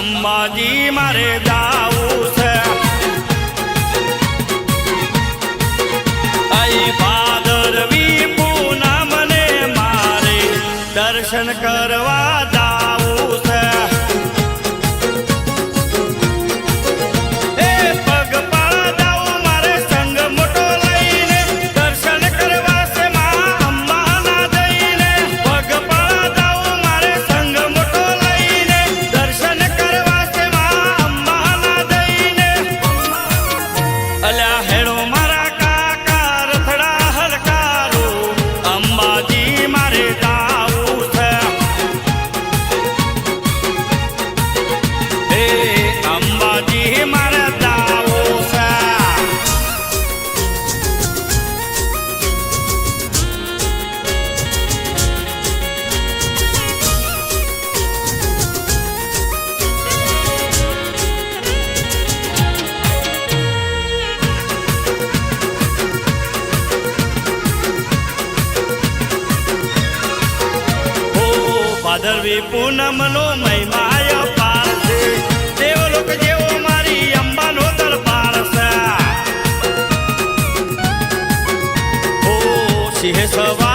અંબાજી મારે જાવું છે અહીં ભાદરવી પૂનમને મારે દર્શન કરવા જાવું છે એ પગપાળા જાવું મારે સંગ મોટો લઈને દર્શન કરવા છે માં અંબાના જઈને પગપાળા જાવું મારે સંગ મોટો લઈને દર્શન કરવા છે માં અંબાના જઈને અલ્યા હેડો મારા કાકા રથડા હલકારો અંબાજી મારે જાવું છે એ અંબાજી મારે જાવું છે ભાદરવી પૂનમનો મહિમાય પાર છે દેવલોક જેવો મારી અંબાનો દરબાર છે ઓ સિંહ સવા